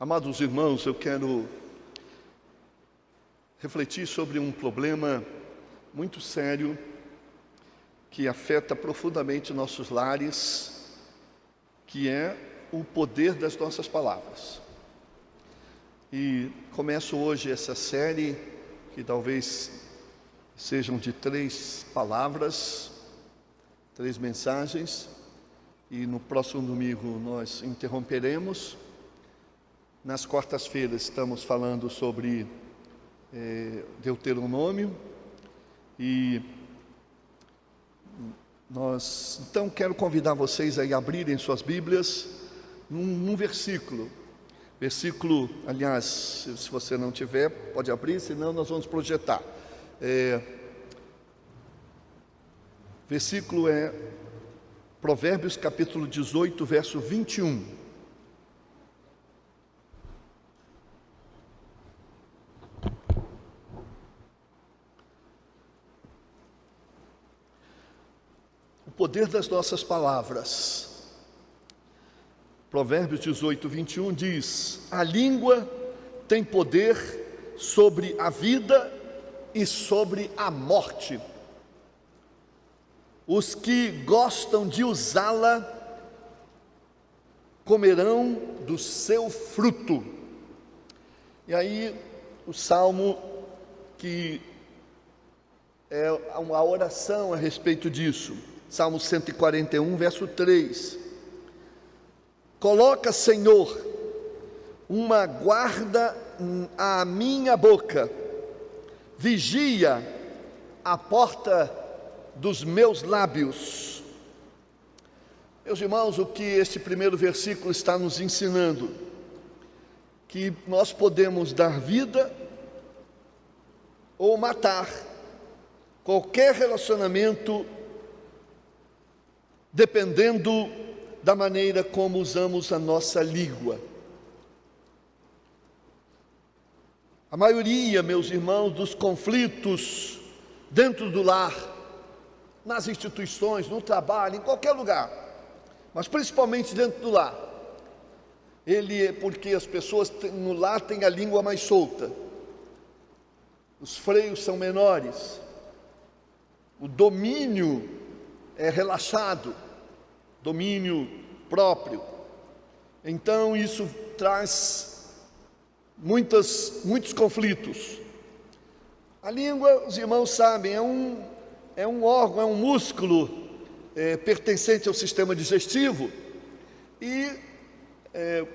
Amados irmãos, eu quero refletir sobre um problema muito sério que afeta profundamente nossos lares, que é o poder das nossas palavras. E começo hoje essa série, que talvez sejam de 3 palavras, 3 mensagens, e no próximo domingo nós interromperemos. Nas quartas-feiras estamos falando sobre Deuteronômio, e então quero convidar vocês a abrirem suas Bíblias num versículo, aliás, se você não tiver, pode abrir, senão nós vamos projetar. Versículo é Provérbios capítulo 18, verso 21. O poder das nossas palavras. Provérbios 18, 21 diz: a língua tem poder sobre a vida e sobre a morte. Os que gostam de usá-la comerão do seu fruto. E aí o salmo, que é uma oração a respeito disso, Salmo 141, verso 3. Coloca, Senhor, uma guarda à minha boca, vigia a porta dos meus lábios. Meus irmãos, o que este primeiro versículo está nos ensinando? Que nós podemos dar vida ou matar qualquer relacionamento, dependendo da maneira como usamos a nossa língua. A maioria, meus irmãos, dos conflitos dentro do lar, nas instituições, no trabalho, em qualquer lugar, mas principalmente dentro do lar, ele é porque as pessoas no lar têm a língua mais solta, os freios são menores, o domínio é relaxado, domínio próprio. Então isso traz muitos conflitos. A língua, os irmãos sabem, é um órgão, é um músculo pertencente ao sistema digestivo e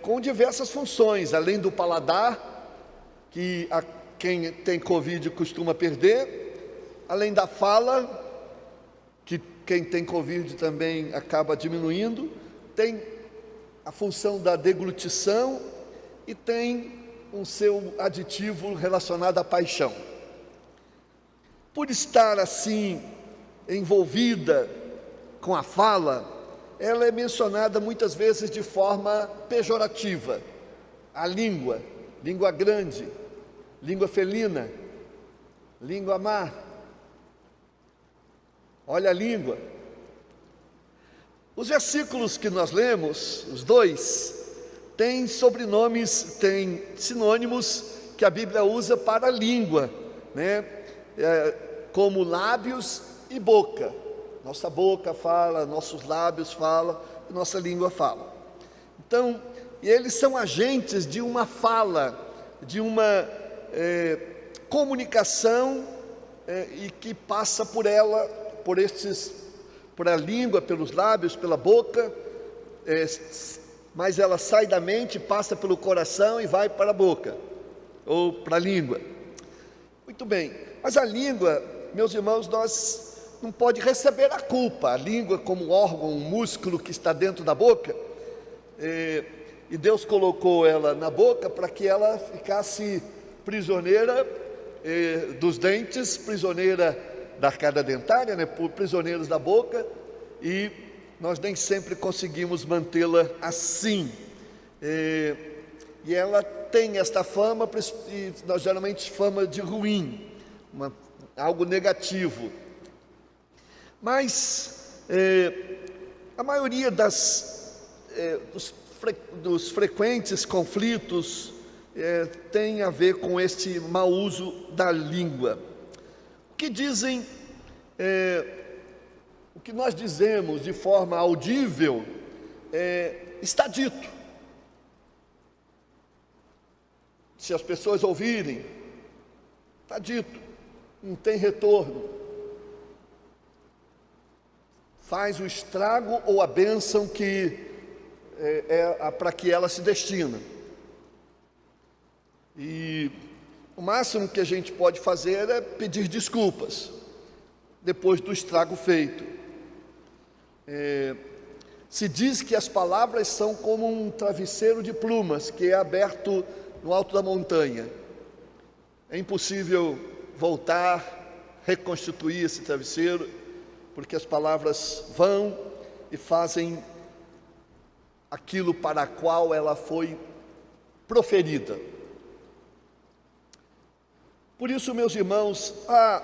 com diversas funções, além do paladar, que quem tem Covid costuma perder, além da fala, que quem tem Covid também acaba diminuindo, tem a função da deglutição e tem um seu aditivo relacionado à paixão. Por estar assim envolvida com a fala, ela é mencionada muitas vezes de forma pejorativa. A língua grande, língua felina, língua má. Olha a língua. Os versículos que nós lemos, os 2, têm sobrenomes, têm sinônimos que a Bíblia usa para a língua, né? Como lábios e boca. Nossa boca fala, nossos lábios falam, nossa língua fala. Então, eles são agentes de uma fala, de uma comunicação e que passa por ela, por a língua, pelos lábios, pela boca, mas ela sai da mente, passa pelo coração e vai para a boca, ou para a língua. Muito bem, mas a língua, meus irmãos, nós não pode receber a culpa. A língua como órgão, um músculo que está dentro da boca, e Deus colocou ela na boca para que ela ficasse prisioneira dos dentes, prisioneira da arcada dentária, né, prisioneiros da boca, e nós nem sempre conseguimos mantê-la assim. E ela tem esta fama, e nós geralmente fama de ruim, algo negativo. Mas a maioria dos dos frequentes conflitos tem a ver com este mau uso da língua. O que dizem, o que nós dizemos de forma audível, está dito. Se as pessoas ouvirem, está dito, não tem retorno. Faz o estrago ou a bênção que para que ela se destina. E o máximo que a gente pode fazer é pedir desculpas, depois do estrago feito. Se diz que as palavras são como um travesseiro de plumas, que é aberto no alto da montanha. É impossível voltar, reconstituir esse travesseiro, porque as palavras vão e fazem aquilo para a qual ela foi proferida. Por isso, meus irmãos, há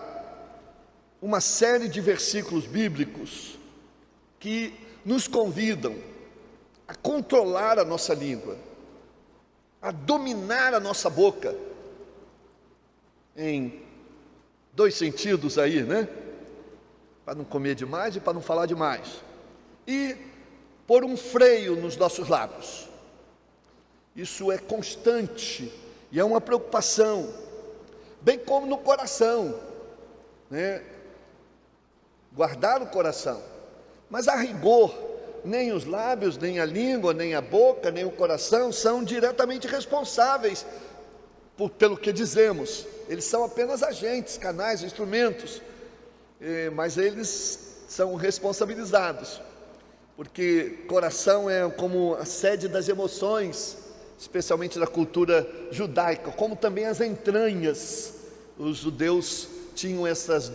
uma série de versículos bíblicos que nos convidam a controlar a nossa língua, a dominar a nossa boca, em dois sentidos aí, né? Para não comer demais e para não falar demais. E pôr um freio nos nossos lábios. Isso é constante e é uma preocupação, bem como no coração, né? Guardar o coração. Mas a rigor, nem os lábios, nem a língua, nem a boca, nem o coração são diretamente responsáveis pelo que dizemos. Eles são apenas agentes, canais, instrumentos, mas eles são responsabilizados, porque coração é como a sede das emoções, especialmente na cultura judaica, como também as entranhas. Os judeus tinham esses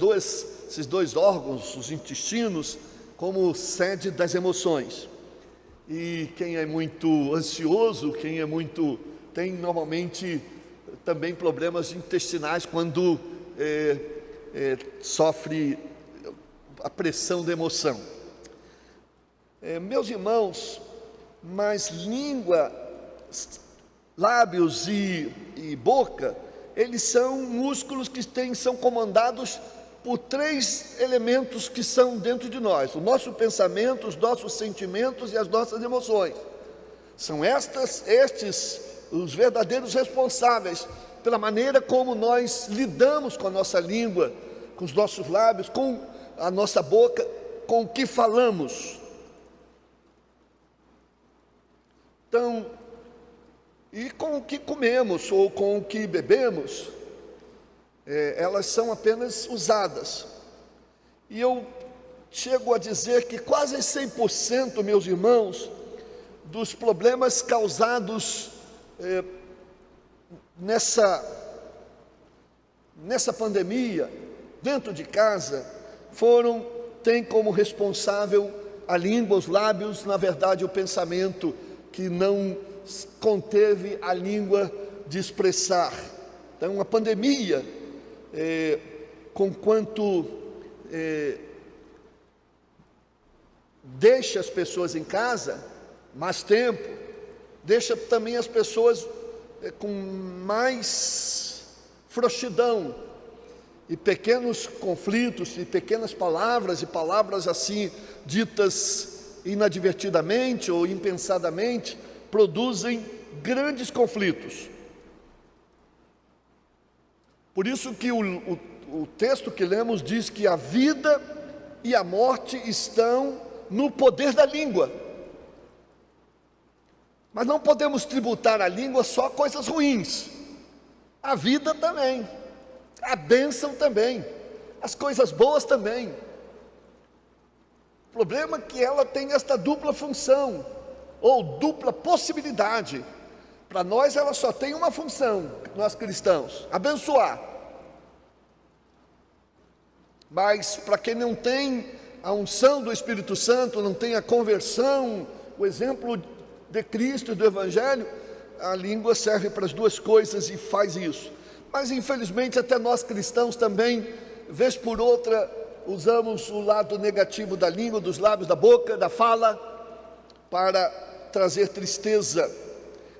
dois órgãos, os intestinos, como sede das emoções. E quem é muito ansioso, tem normalmente também problemas intestinais quando sofre a pressão da emoção. Meus irmãos, mas língua, lábios e boca, eles são músculos que são comandados por três elementos que são dentro de nós: o nosso pensamento, os nossos sentimentos e as nossas emoções. São estes os verdadeiros responsáveis pela maneira como nós lidamos com a nossa língua, com os nossos lábios, com a nossa boca, com o que falamos. Então, e com o que comemos ou com o que bebemos, elas são apenas usadas. E eu chego a dizer que quase 100%, meus irmãos, dos problemas causados nessa pandemia, dentro de casa, tem como responsável a língua, os lábios, na verdade o pensamento, que não conteve a língua de expressar. Então a pandemia, conquanto deixa as pessoas em casa mais tempo, deixa também as pessoas com mais frouxidão, e pequenos conflitos, e pequenas palavras, e palavras assim ditas inadvertidamente ou impensadamente, produzem grandes conflitos. Por isso que o texto que lemos diz que a vida e a morte estão no poder da língua. Mas não podemos tributar à língua só coisas ruins. A vida também, a bênção também, as coisas boas também. O problema é que ela tem esta dupla função, ou dupla possibilidade. Para nós ela só tem uma função, nós cristãos: abençoar. Mas para quem não tem a unção do Espírito Santo, não tem a conversão, o exemplo de Cristo e do Evangelho, a língua serve para as duas coisas e faz isso. Mas infelizmente até nós cristãos também, vez por outra, usamos o lado negativo da língua, dos lábios, da boca, da fala, para trazer tristeza.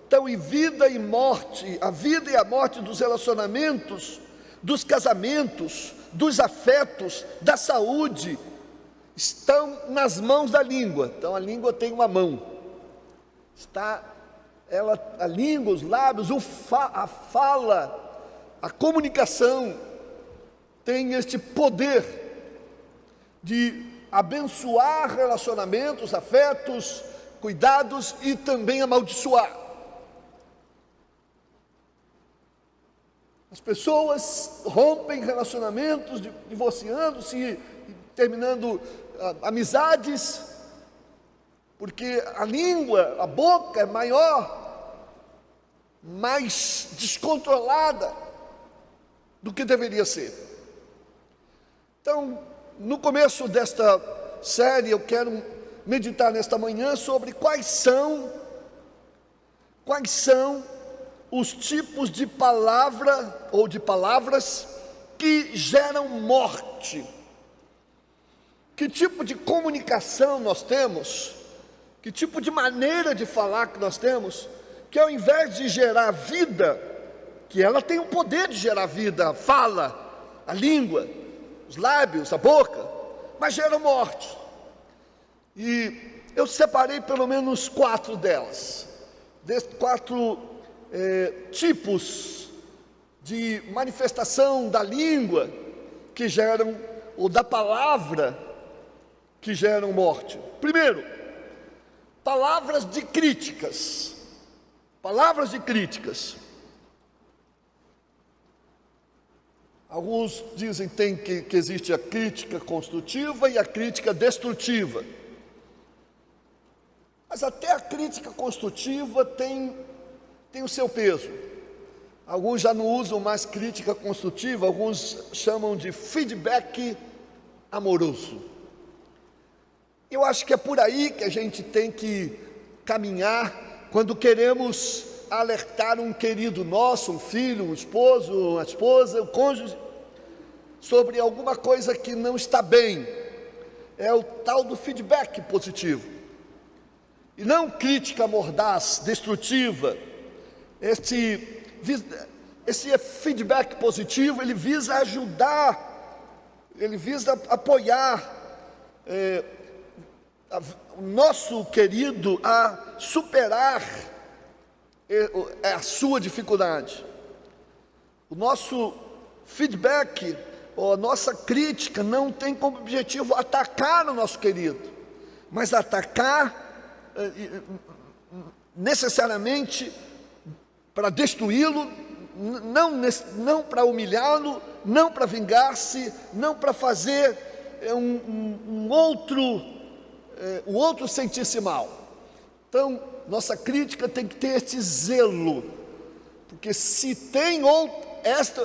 Então, e vida e morte, a vida e a morte dos relacionamentos, dos casamentos, dos afetos, da saúde, estão nas mãos da língua. Então, a língua tem uma mão. A língua, os lábios, a fala, a comunicação tem este poder de abençoar relacionamentos, afetos, cuidados e também amaldiçoar. As pessoas rompem relacionamentos, divorciando-se, terminando amizades, porque a língua, a boca é maior, mais descontrolada do que deveria ser. Então, no começo desta série, eu quero meditar nesta manhã sobre quais são os tipos de palavra ou de palavras que geram morte. Que tipo de comunicação nós temos, que tipo de maneira de falar que nós temos, que ao invés de gerar vida, que ela tem o poder de gerar vida, a fala, a língua, os lábios, a boca, mas gera morte. E eu separei pelo menos 4 delas, quatro tipos de manifestação da língua que geram, ou da palavra que geram morte. Primeiro, palavras de críticas. Palavras de críticas. Alguns dizem que existe a crítica construtiva e a crítica destrutiva. Mas até a crítica construtiva tem o seu peso. Alguns já não usam mais crítica construtiva, alguns chamam de feedback amoroso. Eu acho que é por aí que a gente tem que caminhar quando queremos alertar um querido nosso, um filho, um esposo, uma esposa, um cônjuge, sobre alguma coisa que não está bem. É o tal do feedback positivo. E não crítica mordaz, destrutiva. Esse feedback positivo, ele visa ajudar, ele visa apoiar o nosso querido a superar a sua dificuldade. O nosso feedback, ou a nossa crítica, não tem como objetivo atacar o nosso querido, mas atacar necessariamente para destruí-lo, não para humilhá-lo, não para vingar-se, não para fazer o outro sentir-se mal. Então, nossa crítica tem que ter este zelo, porque se tem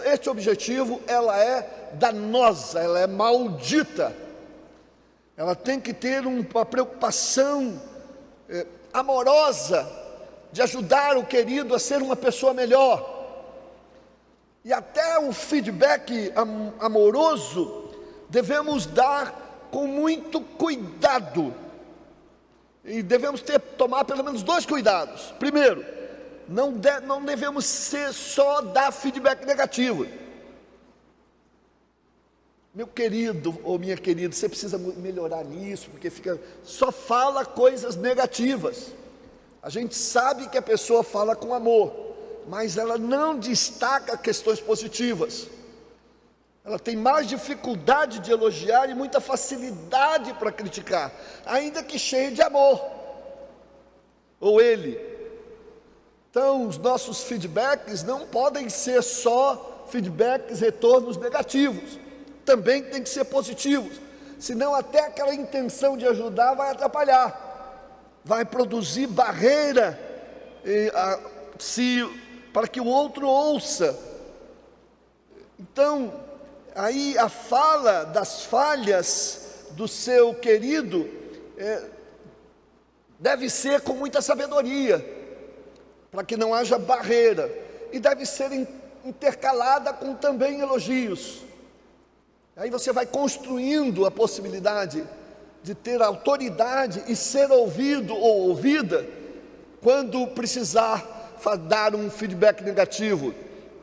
este objetivo, ela é danosa, ela é maldita. Ela tem que ter uma preocupação amorosa de ajudar o querido a ser uma pessoa melhor. E até o feedback amoroso devemos dar com muito cuidado. E devemos tomar pelo menos 2 cuidados. Primeiro, não devemos só dar feedback negativo. Meu querido ou minha querida, você precisa melhorar nisso, porque só fala coisas negativas. A gente sabe que a pessoa fala com amor, mas ela não destaca questões positivas. Ela tem mais dificuldade de elogiar e muita facilidade para criticar, ainda que cheia de amor. Ou ele. Então, os nossos feedbacks não podem ser só feedbacks, retornos negativos. Também tem que ser positivos. Senão até aquela intenção de ajudar vai atrapalhar. Vai produzir barreira para que o outro ouça. Então, aí a fala das falhas do seu querido deve ser com muita sabedoria, para que não haja barreira, e deve ser intercalada com também elogios. Aí você vai construindo a possibilidade de ter autoridade e ser ouvido ou ouvida quando precisar dar um feedback negativo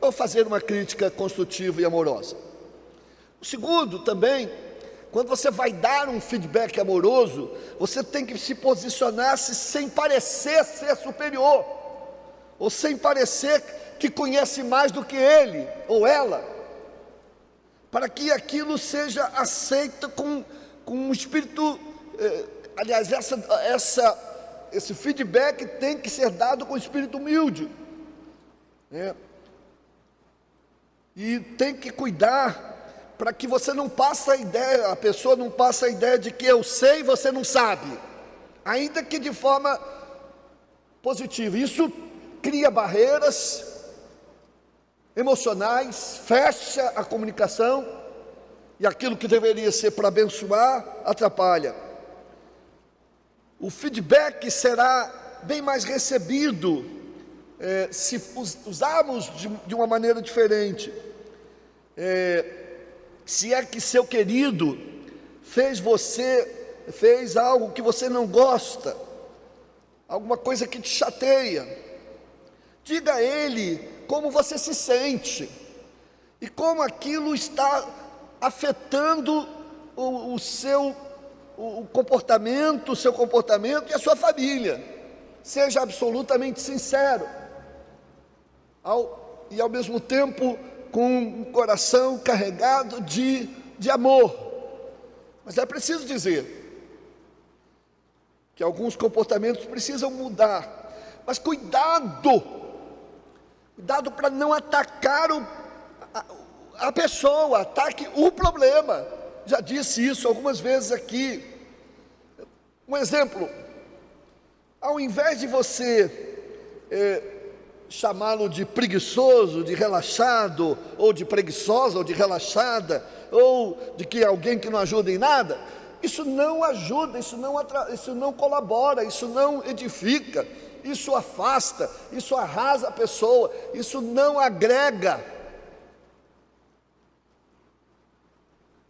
ou fazer uma crítica construtiva e amorosa. O segundo também, quando você vai dar um feedback amoroso, você tem que se posicionar sem parecer ser superior, ou sem parecer que conhece mais do que ele ou ela, para que aquilo seja aceito com um espírito, aliás, esse feedback tem que ser dado com espírito humilde, né? E tem que cuidar para que você não passe a ideia, a pessoa não passe a ideia de que eu sei e você não sabe, ainda que de forma positiva. Isso cria barreiras emocionais, fecha a comunicação, e aquilo que deveria ser para abençoar, atrapalha. O feedback será bem mais recebido se usarmos de uma maneira diferente. Se é que seu querido fez algo que você não gosta, alguma coisa que te chateia, diga a ele como você se sente e como aquilo está afetando o seu comportamento e a sua família. Seja absolutamente sincero, e ao mesmo tempo com um coração carregado de amor. Mas é preciso dizer que alguns comportamentos precisam mudar, mas cuidado para não atacar a pessoa, ataque o problema. Já disse isso algumas vezes aqui. Um exemplo: ao invés de você chamá-lo de preguiçoso, de relaxado, ou de preguiçosa, ou de relaxada, ou de que alguém que não ajuda em nada, isso não ajuda, isso não colabora, isso não edifica, isso afasta, isso arrasa a pessoa, isso não agrega.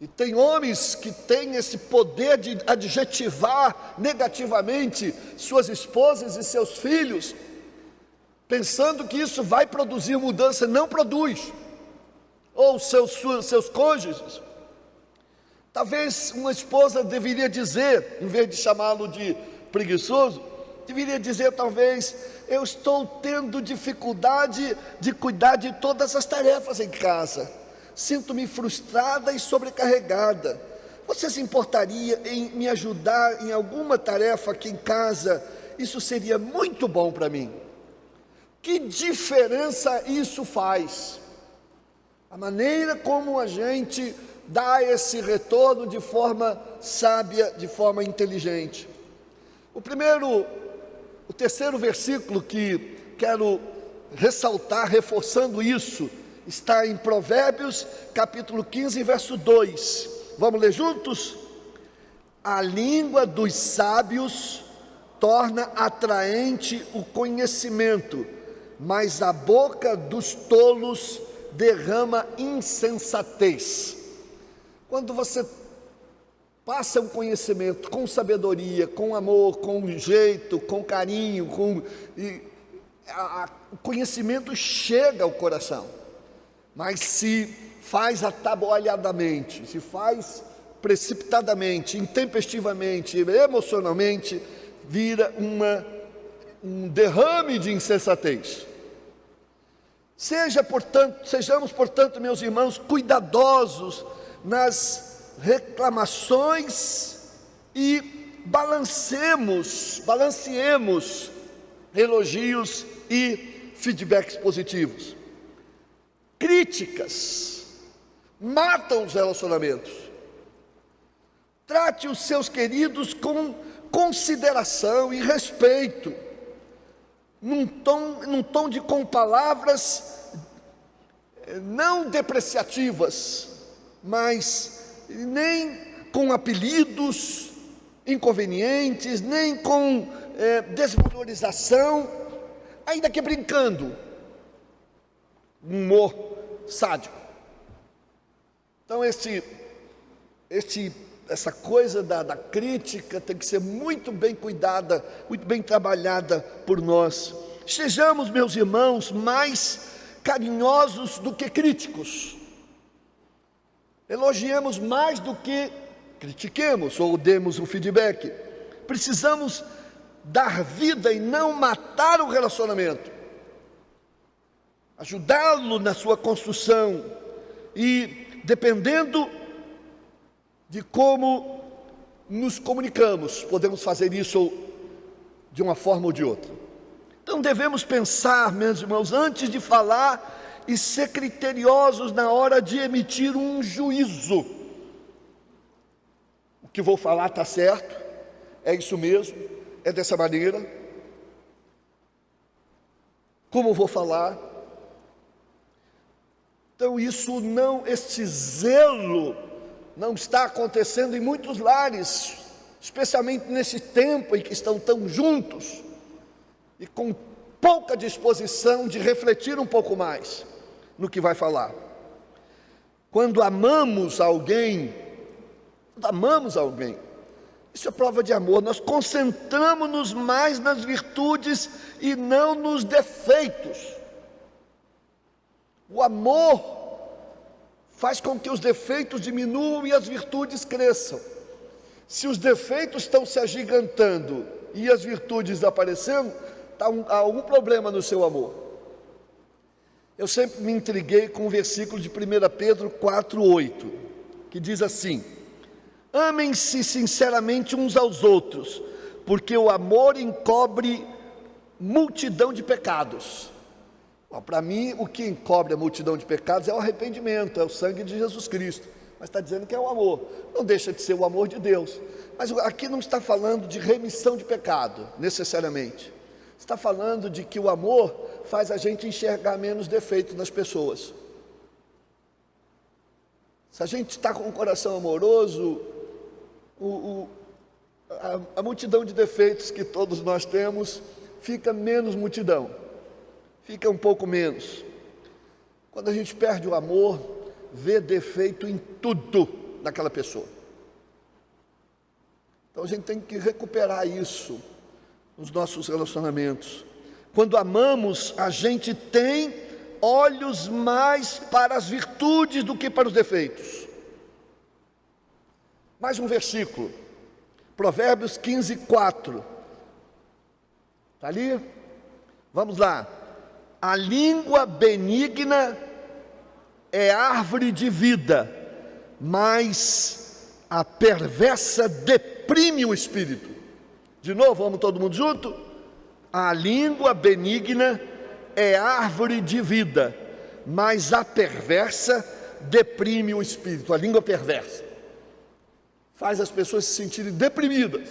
E tem homens que têm esse poder de adjetivar negativamente suas esposas e seus filhos, pensando que isso vai produzir mudança. Não produz. Ou seus cônjuges. Talvez uma esposa deveria dizer, em vez de chamá-lo de preguiçoso, deveria dizer talvez: eu estou tendo dificuldade de cuidar de todas as tarefas em casa, sinto-me frustrada e sobrecarregada, você se importaria em me ajudar em alguma tarefa aqui em casa? Isso seria muito bom para mim. Que diferença isso faz? A maneira como a gente dá esse retorno de forma sábia, de forma inteligente. O terceiro versículo que quero ressaltar, reforçando isso, está em Provérbios, capítulo 15, verso 2. Vamos ler juntos? A língua dos sábios torna atraente o conhecimento, mas a boca dos tolos derrama insensatez. Quando você passa um conhecimento com sabedoria, com amor, com jeito, com carinho, o conhecimento chega ao coração. Mas se faz atabalhadamente, se faz precipitadamente, intempestivamente, emocionalmente, vira um derrame de insensatez. Sejamos, portanto, meus irmãos, cuidadosos nas reclamações e balanceemos elogios e feedbacks positivos. Críticas matam os relacionamentos. Trate os seus queridos com consideração e respeito, com palavras não depreciativas, mas nem com apelidos inconvenientes, nem com desvalorização, ainda que brincando, humor sádico. Então este essa coisa da crítica tem que ser muito bem cuidada, muito bem trabalhada por nós. Sejamos, meus irmãos, mais carinhosos do que críticos. Elogiemos mais do que critiquemos ou demos um feedback. Precisamos dar vida e não matar o relacionamento. Ajudá-lo na sua construção. E dependendo de como nos comunicamos, podemos fazer isso de uma forma ou de outra. Então devemos pensar, meus irmãos, antes de falar e ser criteriosos na hora de emitir um juízo. O que vou falar está certo? É isso mesmo? É dessa maneira? Como vou falar? Então este zelo não está acontecendo em muitos lares, especialmente nesse tempo em que estão tão juntos e com pouca disposição de refletir um pouco mais no que vai falar. Quando amamos alguém, isso é prova de amor. Nós concentramos-nos mais nas virtudes e não nos defeitos. O amor faz com que os defeitos diminuam e as virtudes cresçam. Se os defeitos estão se agigantando e as virtudes aparecendo, há algum problema no seu amor. Eu sempre me intriguei com o versículo de 1 Pedro 4:8, que diz assim: amem-se sinceramente uns aos outros, porque o amor encobre multidão de pecados. Para mim, o que encobre a multidão de pecados é o arrependimento, é o sangue de Jesus Cristo. Mas está dizendo que é o amor, não deixa de ser o amor de Deus. Mas aqui não está falando de remissão de pecado, necessariamente. Está falando de que o amor faz a gente enxergar menos defeitos nas pessoas. Se a gente está com um coração amoroso, a multidão de defeitos que todos nós temos fica menos multidão. Fica um pouco menos. Quando a gente perde o amor, vê defeito em tudo naquela pessoa. Então a gente tem que recuperar isso nos nossos relacionamentos. Quando amamos, a gente tem olhos mais para as virtudes do que para os defeitos. Mais um versículo, Provérbios 15:4. Está ali? Vamos lá. A língua benigna é árvore de vida, mas a perversa deprime o espírito. De novo, vamos todo mundo junto? A língua benigna é árvore de vida, mas a perversa deprime o espírito. A língua perversa faz as pessoas se sentirem deprimidas.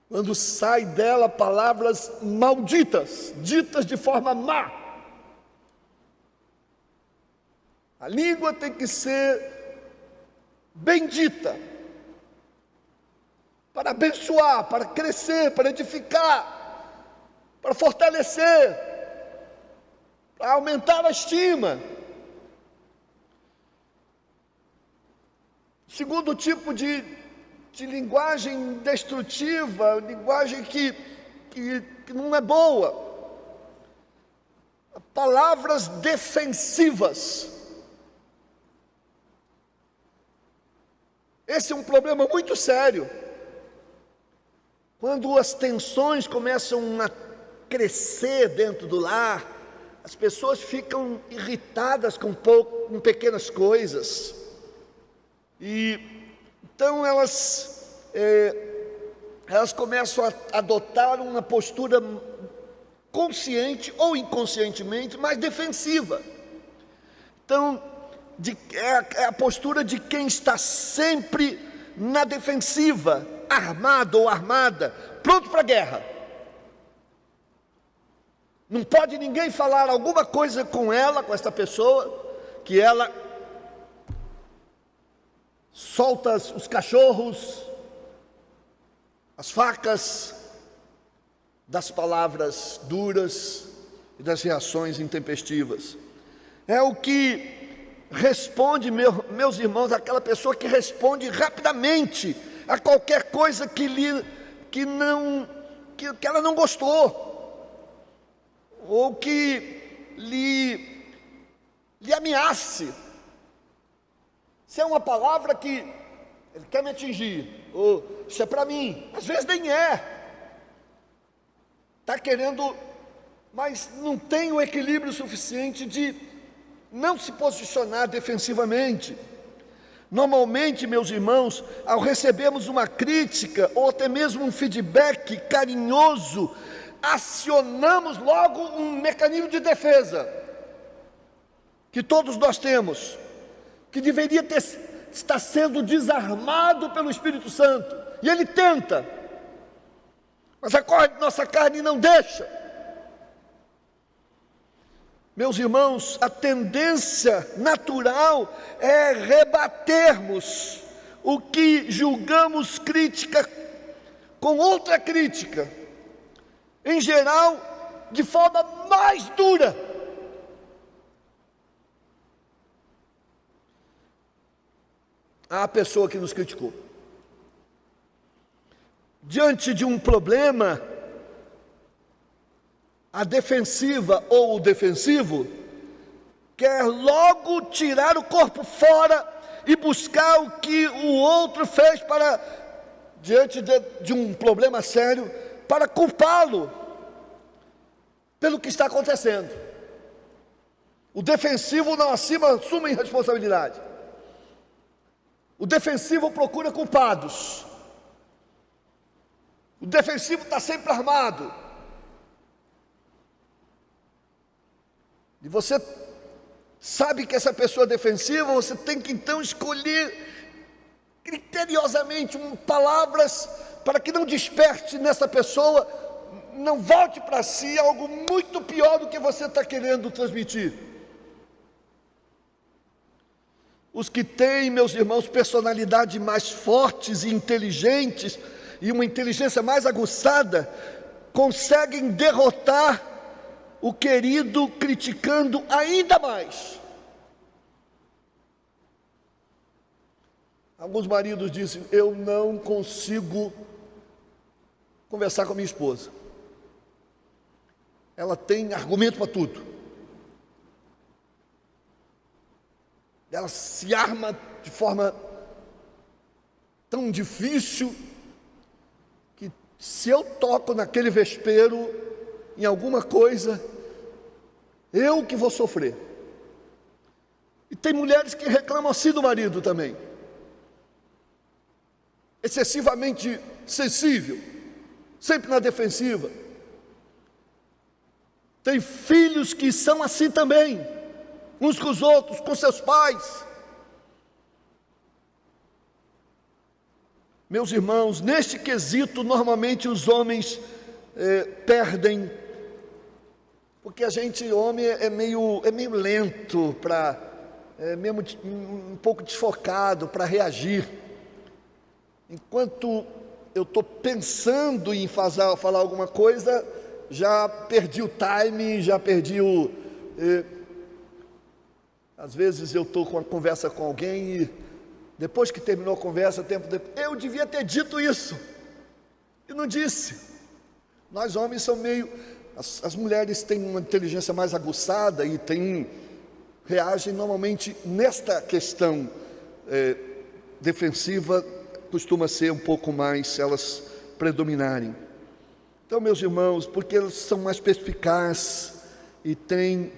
Quando sai dela palavras malditas, ditas de forma má. A língua tem que ser bendita, para abençoar, para crescer, para edificar, para fortalecer, para aumentar a estima. Segundo tipo de linguagem destrutiva, linguagem que não é boa, palavras defensivas. Esse é um problema muito sério. Quando as tensões começam a crescer dentro do lar, as pessoas ficam irritadas com pequenas coisas. E então elas começam a adotar uma postura consciente ou inconscientemente mais defensiva. Então, é a postura de quem está sempre na defensiva, armado ou armada, pronto para a guerra. Não pode ninguém falar alguma coisa com ela, com esta pessoa, que ela solta os cachorros, as facas, das palavras duras e das reações intempestivas. É o que responde, meus irmãos, aquela pessoa que responde rapidamente a qualquer coisa que ela não gostou, ou que lhe ameace. Se é uma palavra que ele quer me atingir, ou isso é para mim, às vezes nem é, está querendo, mas não tem o equilíbrio suficiente de não se posicionar defensivamente. Normalmente, meus irmãos, ao recebermos uma crítica ou até mesmo um feedback carinhoso, acionamos logo um mecanismo de defesa que todos nós temos, que deveria estar sendo desarmado pelo Espírito Santo, e ele tenta, mas a nossa carne não deixa. Meus irmãos, a tendência natural é rebatermos o que julgamos crítica com outra crítica, em geral, de forma mais dura. A pessoa que nos criticou, diante de um problema, a defensiva ou o defensivo quer logo tirar o corpo fora e buscar o que o outro fez diante de um problema sério, para culpá-lo pelo que está acontecendo. O defensivo não assume responsabilidade. O defensivo procura culpados. O defensivo está sempre armado. E você sabe que essa pessoa é defensiva, você tem que então escolher criteriosamente palavras para que não desperte nessa pessoa, não volte para si algo muito pior do que você está querendo transmitir. Os que têm, meus irmãos, personalidades mais fortes e inteligentes, e uma inteligência mais aguçada, conseguem derrotar o querido criticando ainda mais. Alguns maridos dizem: eu não consigo conversar com a minha esposa, ela tem argumento para tudo, ela se arma de forma tão difícil, que se eu toco naquele vespeiro, em alguma coisa, eu que vou sofrer. E tem mulheres que reclamam assim do marido também, excessivamente sensível, sempre na defensiva. Tem filhos que são assim também, uns com os outros, com seus pais. Meus irmãos, neste quesito, normalmente os homens perdem, porque homem é meio lento, mesmo um pouco desfocado para reagir. Enquanto eu estou pensando em falar alguma coisa, já perdi o time, às vezes eu estou com uma conversa com alguém e depois que terminou a conversa, tempo depois, eu devia ter dito isso, e não disse. Nós homens somos as mulheres têm uma inteligência mais aguçada e reagem normalmente nesta questão defensiva, costuma ser um pouco mais, elas predominarem. Então, meus irmãos, porque elas são mais perspicazes e têm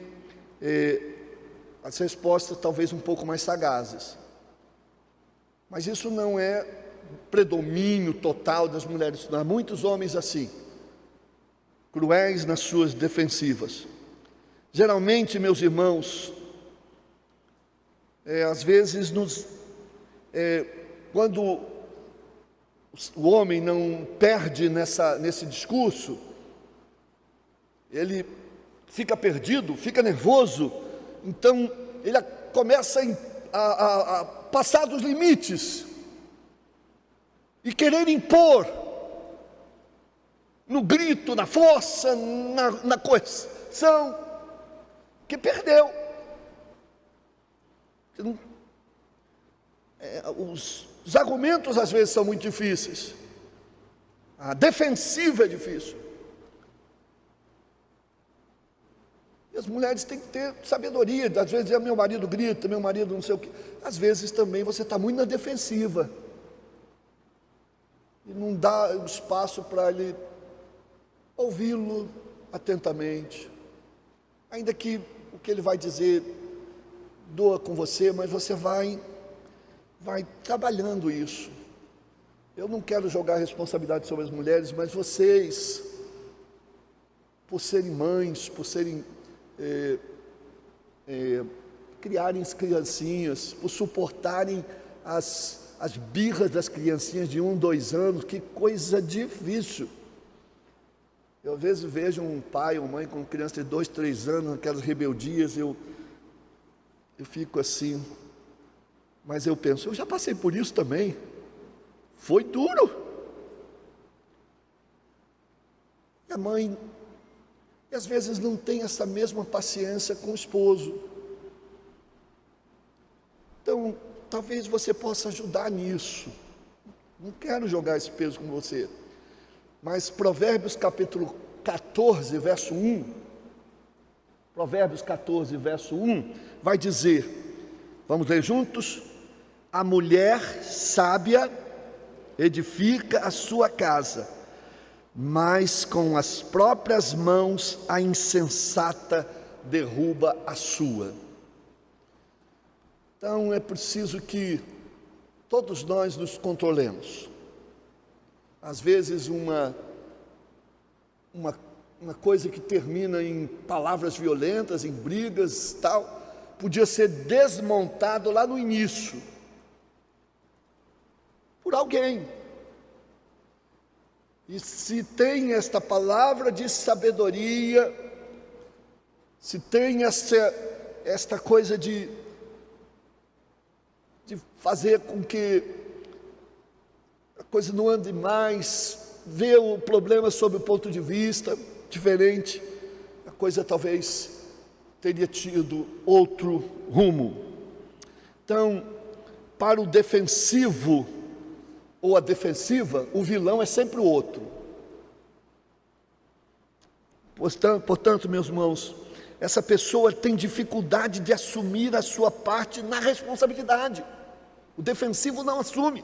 as respostas talvez um pouco mais sagazes. Mas isso não é predomínio total das mulheres, há muitos homens assim, cruéis nas suas defensivas. Geralmente, meus irmãos, às vezes quando o homem não perde nesse discurso, ele fica perdido, fica nervoso, então ele começa a passar dos limites e querer impor, no grito, na força, na coerção, que perdeu. Os argumentos às vezes são muito difíceis. A defensiva é difícil. E as mulheres têm que ter sabedoria. Às vezes meu marido grita, meu marido não sei o quê. Às vezes também você está muito na defensiva. E não dá espaço para ele ouvi-lo atentamente. Ainda que o que ele vai dizer doa com você, mas você vai trabalhando isso. Eu não quero jogar a responsabilidade sobre as mulheres, mas vocês, por serem mães, por serem criarem as criancinhas, por suportarem as birras das criancinhas de 1, 2 anos, que coisa difícil. Eu às vezes vejo um pai ou mãe com criança de 2, 3 anos, aquelas rebeldias, eu fico assim, mas eu penso, eu já passei por isso também, foi duro. E a mãe, e às vezes não tem essa mesma paciência com o esposo. Então, talvez você possa ajudar nisso. Não quero jogar esse peso com você. Mas Provérbios capítulo 14, verso 1, Provérbios 14, verso 1, vai dizer, vamos ler juntos? A mulher sábia edifica a sua casa, mas com as próprias mãos a insensata derruba a sua. Então é preciso que todos nós nos controlemos. Às vezes uma coisa que termina em palavras violentas, em brigas, tal, podia ser desmontado lá no início, por alguém. E se tem esta palavra de sabedoria, se tem esta coisa de fazer com que a coisa não ande mais, ver o problema sob o ponto de vista diferente, a coisa talvez teria tido outro rumo. Então, para o defensivo ou a defensiva, o vilão é sempre o outro. Portanto, meus irmãos, essa pessoa tem dificuldade de assumir a sua parte na responsabilidade. O defensivo não assume.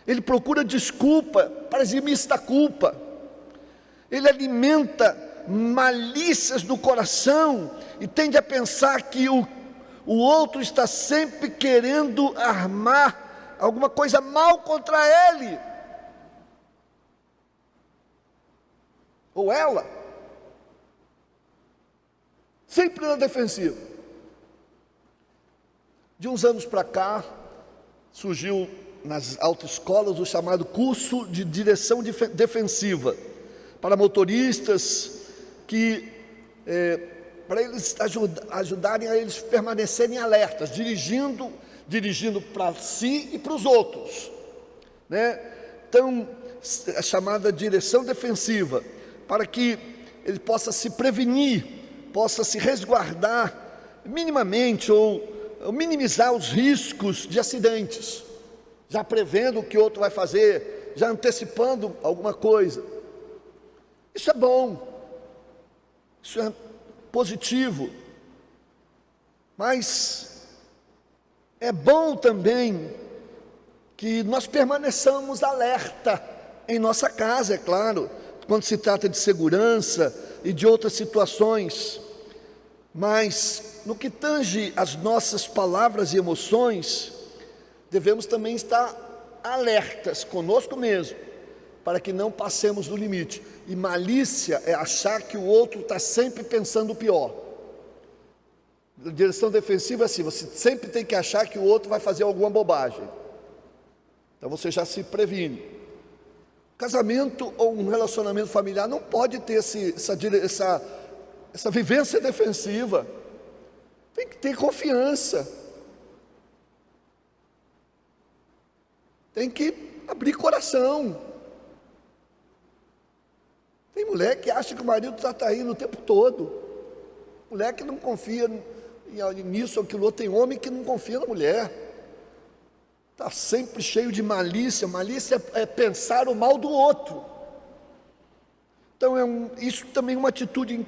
Ele procura desculpa para eximir-se da culpa. Ele alimenta malícias no coração e tende a pensar que o outro está sempre querendo armar alguma coisa mal contra ele. Ou ela. Sempre na defensiva. De uns anos para cá, surgiu nas autoescolas o chamado curso de direção defensiva, para motoristas que, para eles ajudarem a eles permanecerem alertas, dirigindo para si e para os outros, né? Então, a chamada direção defensiva, para que ele possa se prevenir, possa se resguardar minimamente ou minimizar os riscos de acidentes, já prevendo o que o outro vai fazer, já antecipando alguma coisa. Isso é bom, isso é positivo, mas é bom também que nós permaneçamos alerta em nossa casa, é claro, quando se trata de segurança e de outras situações, mas no que tange as nossas palavras e emoções, devemos também estar alertas conosco mesmo, para que não passemos do limite. E malícia é achar que o outro está sempre pensando o pior. A direção defensiva é assim, você sempre tem que achar que o outro vai fazer alguma bobagem. Então você já se previne. Casamento ou um relacionamento familiar não pode ter essa vivência defensiva. Tem que ter confiança. Tem que abrir coração. Tem mulher que acha que o marido está traindo o tempo todo. Mulher que não confia e nisso, aquilo outro. Tem homem que não confia na mulher, está sempre cheio de malícia. Malícia é pensar o mal do outro. Então isso também é uma atitude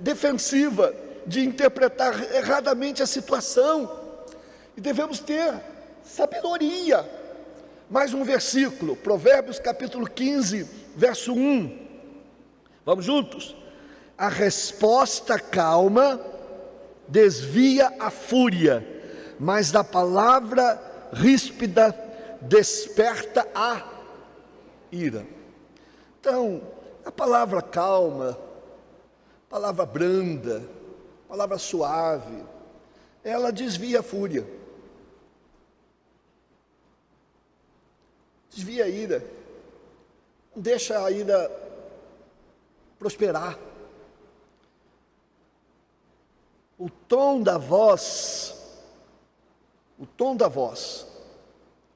defensiva, de interpretar erradamente a situação, e devemos ter sabedoria. Mais um versículo, Provérbios capítulo 15, verso 1, vamos juntos? A resposta calma desvia a fúria, mas da palavra ríspida desperta a ira. Então, a palavra calma, palavra branda, palavra suave, ela desvia a fúria, desvia a ira, não deixa a ira prosperar. O tom da voz,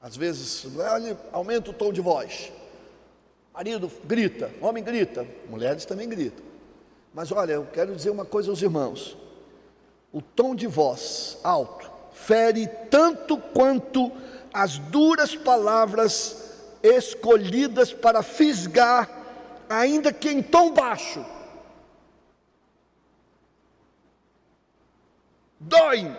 às vezes, aumenta o tom de voz. Marido grita, homem grita, mulheres também gritam. Mas olha, eu quero dizer uma coisa aos irmãos: o tom de voz alto fere tanto quanto as duras palavras escolhidas para fisgar, ainda que em tom baixo. Dói.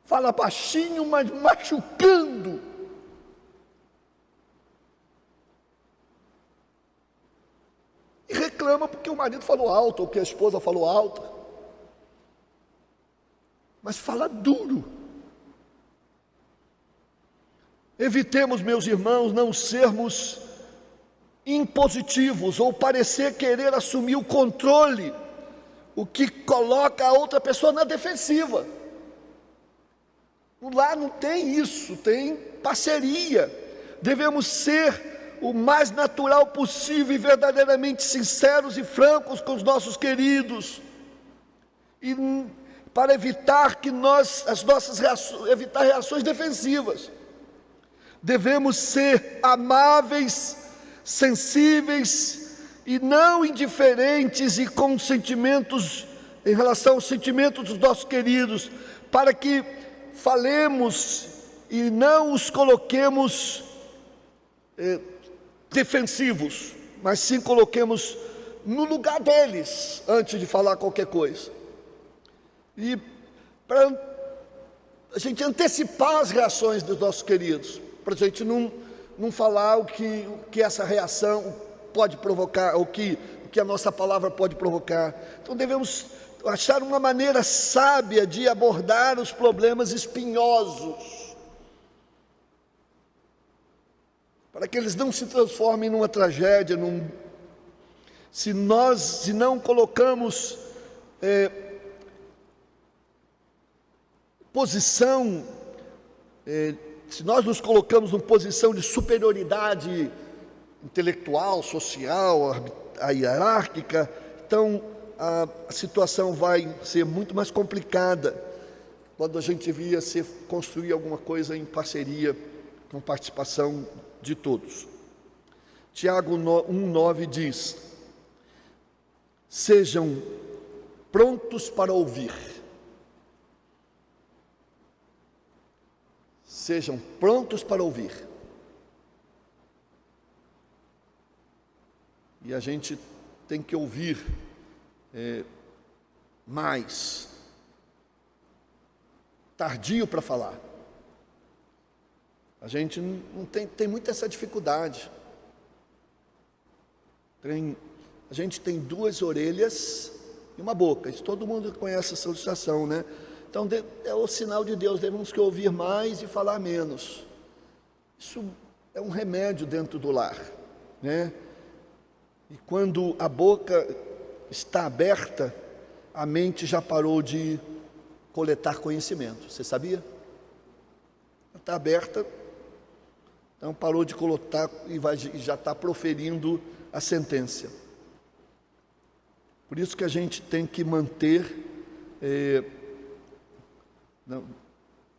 Fala baixinho, mas machucando. E reclama porque o marido falou alto, ou que a esposa falou alto. Mas fala duro. Evitemos, meus irmãos, não sermos impositivos ou parecer querer assumir o controle, o que coloca a outra pessoa na defensiva. Lá não tem isso, tem parceria. Devemos ser o mais natural possível e verdadeiramente sinceros e francos com os nossos queridos, e para evitar evitar reações defensivas. Devemos ser amáveis, sensíveis e não indiferentes, e com sentimentos, em relação aos sentimentos dos nossos queridos, para que falemos e não os coloquemos defensivos, mas sim coloquemos no lugar deles antes de falar qualquer coisa. E para a gente antecipar as reações dos nossos queridos, para a gente não falar o que essa reação pode provocar, o que a nossa palavra pode provocar. Então devemos achar uma maneira sábia de abordar os problemas espinhosos, para que eles não se transformem numa tragédia. Se não colocamos se nós nos colocamos numa posição de superioridade intelectual, social, a hierárquica, então a situação vai ser muito mais complicada, quando a gente devia construir alguma coisa em parceria, com participação de todos. Tiago 1,9 diz: sejam prontos para ouvir. Sejam prontos para ouvir. E a gente tem que ouvir mais. Tardio para falar. A gente não tem muito essa dificuldade. A gente tem 2 orelhas e uma boca. Isso todo mundo conhece essa ilustração, né? Então é o sinal de Deus, devemos que ouvir mais e falar menos. Isso é um remédio dentro do lar, né? E quando a boca está aberta, a mente já parou de coletar conhecimento. Você sabia? Está aberta, então parou de coletar e já está proferindo a sentença. Por isso que a gente tem que manter,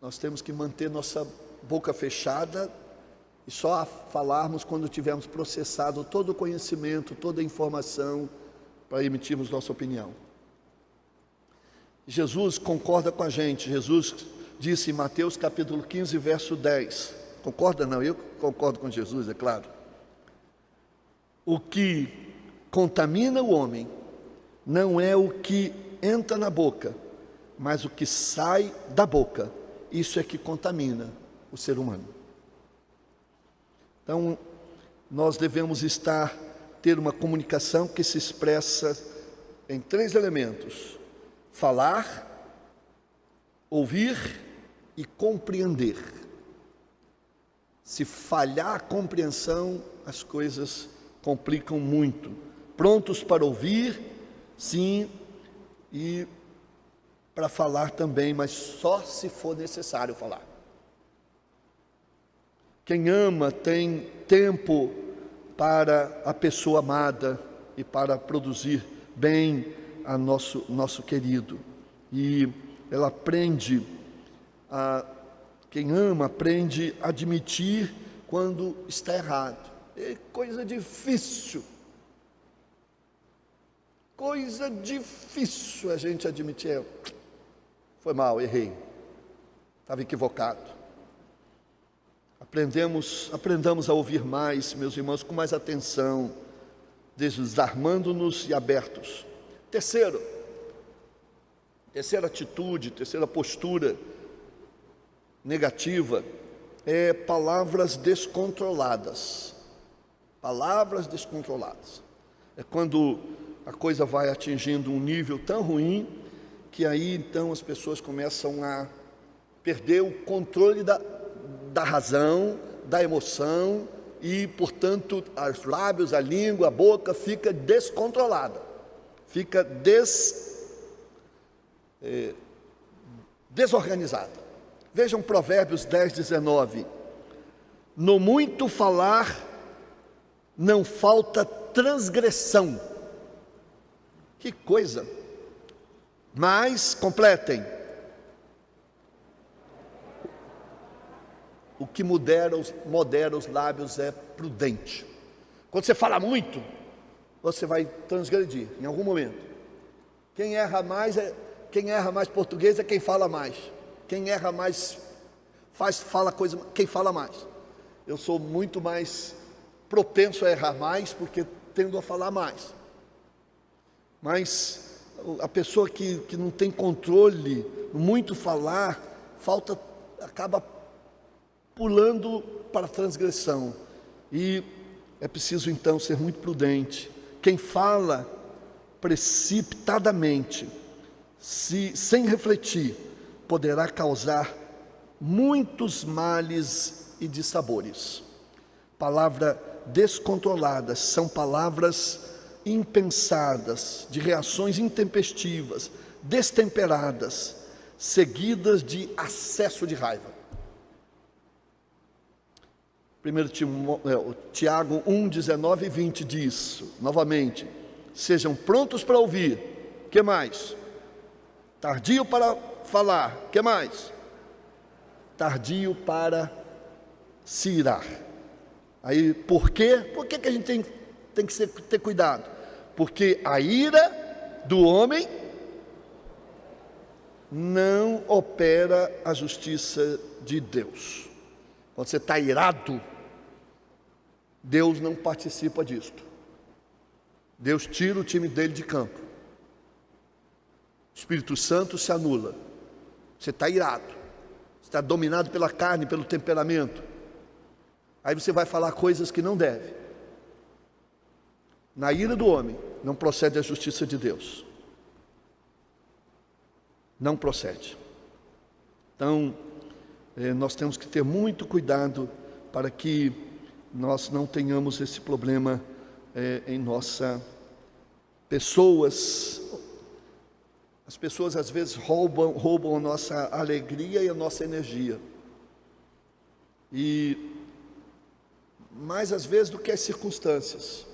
nós temos que manter nossa boca fechada e só falarmos quando tivermos processado todo o conhecimento, toda a informação para emitirmos nossa opinião. Jesus concorda com a gente. Jesus disse em Mateus capítulo 15, verso 10. Concorda não? Eu concordo com Jesus, é claro. O que contamina o homem não é o que entra na boca, mas o que sai da boca. Isso é que contamina o ser humano. Então, nós devemos ter uma comunicação que se expressa em 3 elementos: falar, ouvir e compreender. Se falhar a compreensão, as coisas complicam muito. Prontos para ouvir, sim, e para falar também, mas só se for necessário falar. Quem ama tem tempo para a pessoa amada e para produzir bem a nosso querido. E ela aprende, quem ama aprende a admitir quando está errado. É coisa difícil. Coisa difícil a gente admitir. Foi mal, errei. Estava equivocado. Aprendamos a ouvir mais, meus irmãos, com mais atenção, desarmando-nos e abertos. Terceira atitude, terceira postura negativa é palavras descontroladas. Palavras descontroladas. É quando a coisa vai atingindo um nível tão ruim que aí então as pessoas começam a perder o controle da razão, da emoção e, portanto, os lábios, a língua, a boca fica descontrolada, fica desorganizada. Vejam Provérbios 10, 19. No muito falar não falta transgressão. Que coisa! Mas, completem. O que modera os lábios é prudente. Quando você fala muito, você vai transgredir em algum momento. Quem erra mais português é quem fala mais. Quem erra mais fala coisa, quem fala mais. Eu sou muito mais propenso a errar mais porque tendo a falar mais. Mas a pessoa que não tem controle, muito falar, acaba pulando para a transgressão. E é preciso então ser muito prudente. Quem fala precipitadamente, sem refletir, poderá causar muitos males e dissabores. Palavras descontroladas são palavras impensadas, de reações intempestivas, destemperadas, seguidas de acesso de raiva. Tiago 1, 19 e 20 diz, novamente, sejam prontos para ouvir, que mais? Tardio para falar, que mais? Tardio para se irar. Aí, por quê? Por que a gente tem que ter cuidado? Porque a ira do homem não opera a justiça de Deus. Quando você está irado, Deus não participa disto. Deus tira o time dele de campo. O Espírito Santo se anula. Você está irado. Você está dominado pela carne, pelo temperamento. Aí você vai falar coisas que não deve. Na ira do homem, não procede a justiça de Deus. Não procede. Então, nós temos que ter muito cuidado para que nós não tenhamos esse problema em nossa pessoas. As pessoas às vezes roubam a nossa alegria e a nossa energia. E mais às vezes do que as circunstâncias.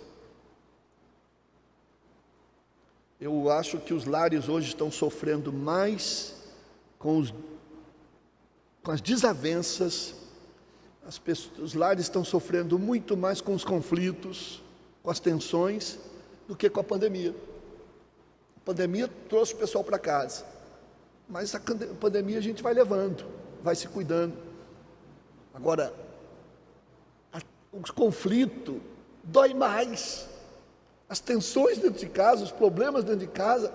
Eu acho que os lares hoje estão sofrendo mais com as desavenças, Os lares estão sofrendo muito mais com os conflitos, com as tensões, do que com a pandemia. A pandemia trouxe o pessoal para casa, mas a pandemia a gente vai levando, vai se cuidando. Agora, os conflitos dói mais. As tensões dentro de casa, os problemas dentro de casa,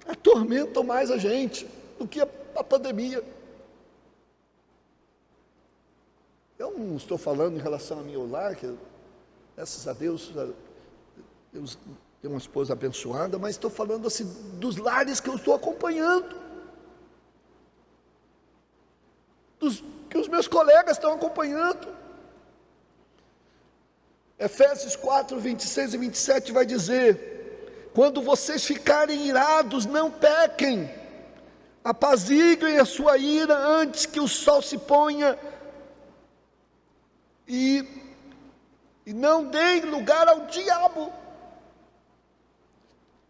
atormentam mais a gente do que a pandemia. Eu não estou falando em relação ao meu lar, que graças a Deus eu tenho uma esposa abençoada, mas estou falando assim dos lares que eu estou acompanhando, que os meus colegas estão acompanhando. Efésios 4, 26 e 27 vai dizer: quando vocês ficarem irados, não pequem, apaziguem a sua ira antes que o sol se ponha, e não deem lugar ao diabo.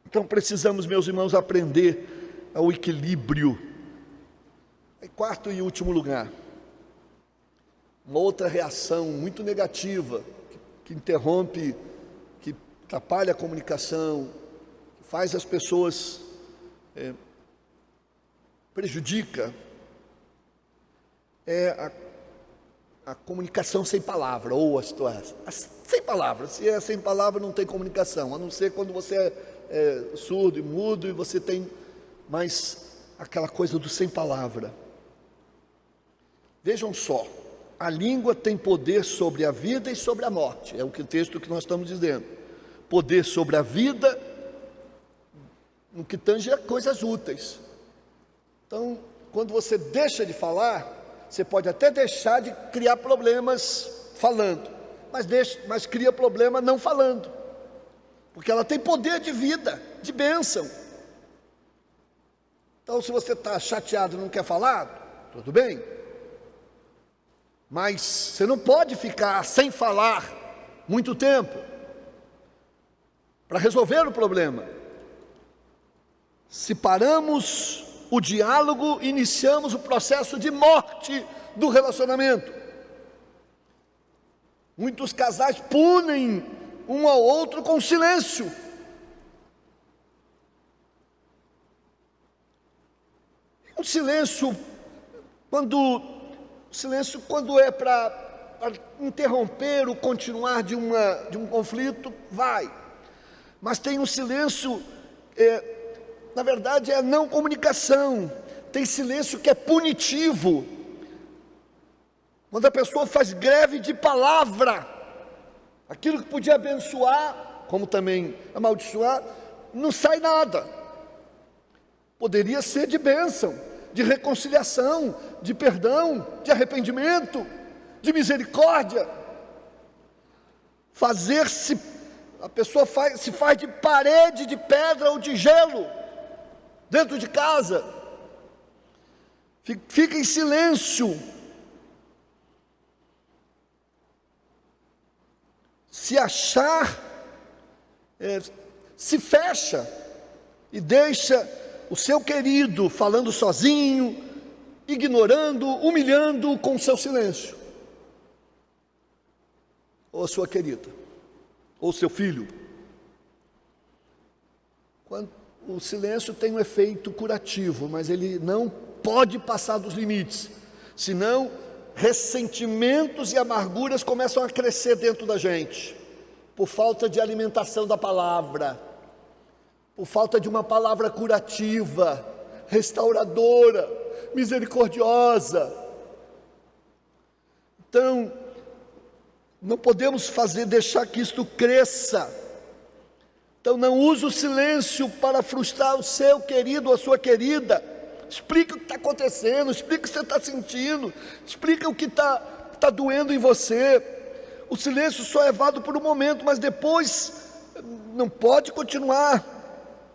Então precisamos, meus irmãos, aprender ao equilíbrio. Em quarto e último lugar, uma outra reação muito negativa, que interrompe, que atrapalha a comunicação, que faz as pessoas, prejudica, é a comunicação sem palavra, ou a situação sem palavra. Se é sem palavra, não tem comunicação, a não ser quando você é surdo e mudo e você tem mais aquela coisa do sem palavra. Vejam só, a língua tem poder sobre a vida e sobre a morte, é o que o texto que nós estamos dizendo. Poder sobre a vida, no que tange a coisas úteis. Então, quando você deixa de falar, você pode até deixar de criar problemas falando, mas cria problema não falando, porque ela tem poder de vida, de bênção. Então, se você está chateado e não quer falar, tudo bem, mas você não pode ficar sem falar muito tempo para resolver o problema. Se paramos o diálogo, iniciamos o processo de morte do relacionamento. Muitos casais punem um ao outro com silêncio. O silêncio, quando é para interromper o continuar de um conflito, vai. Mas tem um silêncio, na verdade é a não comunicação. Tem silêncio que é punitivo. Quando a pessoa faz greve de palavra, aquilo que podia abençoar, como também amaldiçoar, não sai nada. Poderia ser de bênção, de reconciliação, de perdão, de arrependimento, de misericórdia. A pessoa se faz de parede de pedra ou de gelo, dentro de casa, fica em silêncio, se achar, se fecha e deixa o seu querido falando sozinho, ignorando, humilhando com o seu silêncio, ou a sua querida, ou seu filho. O silêncio tem um efeito curativo, mas ele não pode passar dos limites, senão ressentimentos e amarguras começam a crescer dentro da gente, por falta de alimentação da palavra, por falta de uma palavra curativa, restauradora, misericordiosa. Então, não podemos deixar que isto cresça. Então não use o silêncio para frustrar o seu querido ou a sua querida. Explique o que está acontecendo, explique o que você está sentindo, explique o que está doendo em você. O silêncio só é válido por um momento, mas depois não pode continuar.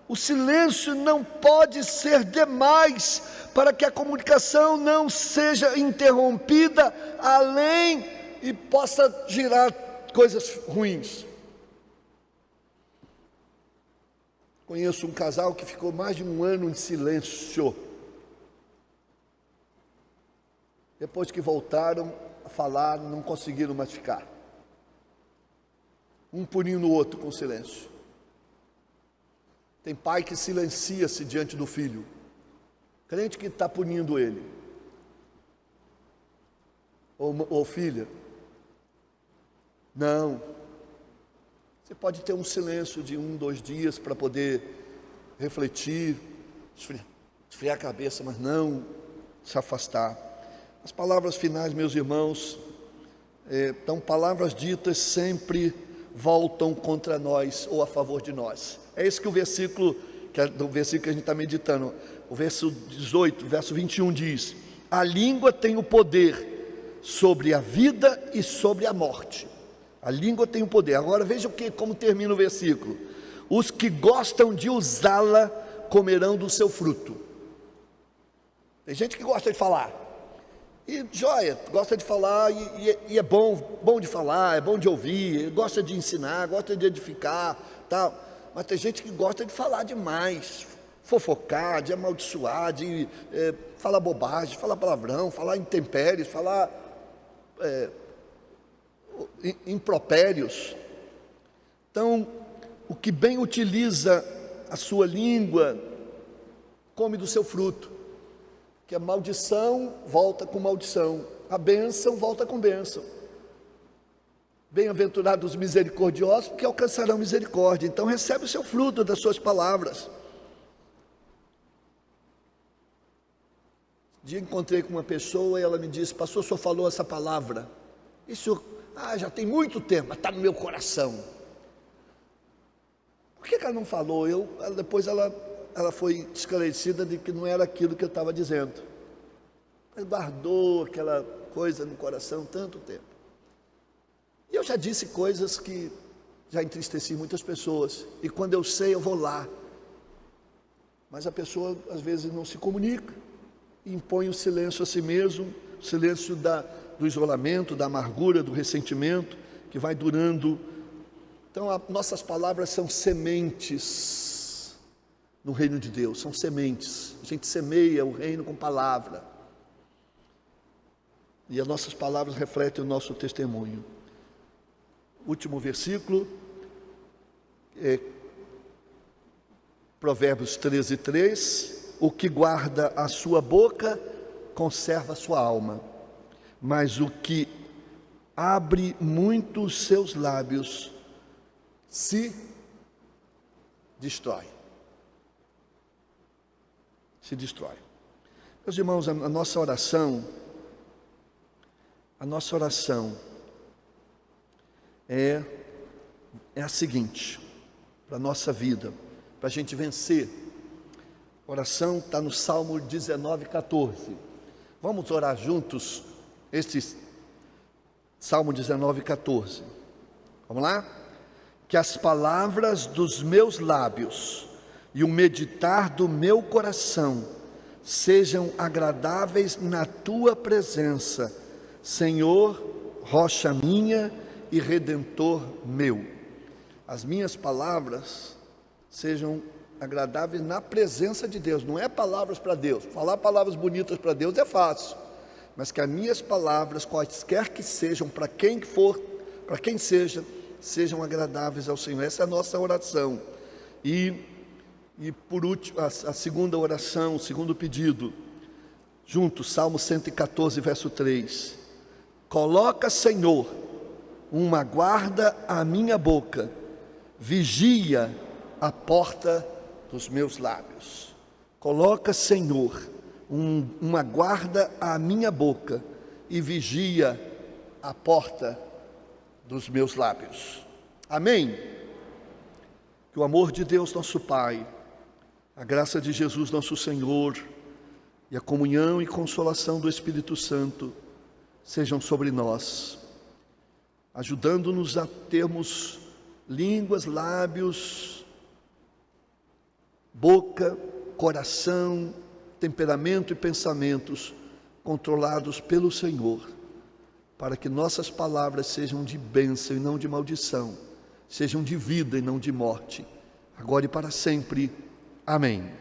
O silêncio não pode ser demais para que a comunicação não seja interrompida além e possa gerar coisas ruins. Conheço um casal que ficou mais de um ano em silêncio. Depois que voltaram, a falar, não conseguiram mais ficar. Um punindo o outro com silêncio. Tem pai que silencia-se diante do filho, crente que está punindo ele, ou filha. Não, você pode ter um silêncio de 1, 2 dias para poder refletir, esfriar a cabeça, mas não se afastar. As palavras finais, meus irmãos, então palavras ditas sempre voltam contra nós ou a favor de nós. É esse que o versículo, que a gente está meditando, o verso 18, verso 21 diz: a língua tem o poder sobre a vida e sobre a morte. A língua tem o poder. Agora veja como termina o versículo: os que gostam de usá-la comerão do seu fruto. Tem gente que gosta de falar, e joia, gosta de falar, e é bom de falar, é bom de ouvir, gosta de ensinar, gosta de edificar, tal. Mas tem gente que gosta de falar demais, fofocar, de amaldiçoar, de falar bobagem, falar palavrão, falar intempéries, falar impropérios. Então, o que bem utiliza a sua língua, come do seu fruto. Que a maldição volta com maldição, a bênção volta com bênção. Bem-aventurados os misericordiosos, porque alcançarão misericórdia. Então recebe o seu fruto das suas palavras. Um dia encontrei com uma pessoa e ela me disse: pastor, o senhor falou essa palavra. Isso, já tem muito tempo, mas está no meu coração. Por que ela não falou? Depois ela foi esclarecida de que não era aquilo que eu estava dizendo. Mas guardou aquela coisa no coração tanto tempo. E eu já disse coisas que já entristeci muitas pessoas. E quando eu sei, eu vou lá. Mas a pessoa às vezes não se comunica, e impõe o silêncio a si mesmo, o silêncio do isolamento, da amargura, do ressentimento, que vai durando. Então nossas palavras são sementes no reino de Deus, são sementes. A gente semeia o reino com palavra. E as nossas palavras refletem o nosso testemunho. Último versículo, Provérbios 13:3, o que guarda a sua boca, conserva a sua alma, mas o que abre muito os seus lábios, se destrói. Se destrói. Meus irmãos, a nossa oração é a seguinte, para a nossa vida, para a gente vencer. A oração está no Salmo 19:14. Vamos orar juntos este Salmo 19:14. Vamos lá? Que as palavras dos meus lábios e o meditar do meu coração sejam agradáveis na tua presença, Senhor, rocha minha e redentor meu. As minhas palavras sejam agradáveis na presença de Deus. Não é palavras para Deus. Falar palavras bonitas para Deus é fácil, mas que as minhas palavras, quaisquer que sejam, para quem for, para quem seja, sejam agradáveis ao Senhor. Essa é a nossa oração. E por último, a segunda oração, o segundo pedido, juntos, Salmo 114, verso 3. Coloca, Senhor, uma guarda à minha boca, vigia a porta dos meus lábios. Coloca, Senhor, uma guarda à minha boca e vigia a porta dos meus lábios. Amém? Que o amor de Deus nosso Pai, a graça de Jesus nosso Senhor e a comunhão e consolação do Espírito Santo sejam sobre nós, ajudando-nos a termos línguas, lábios, boca, coração, temperamento e pensamentos controlados pelo Senhor, para que nossas palavras sejam de bênção e não de maldição, sejam de vida e não de morte, agora e para sempre. Amém.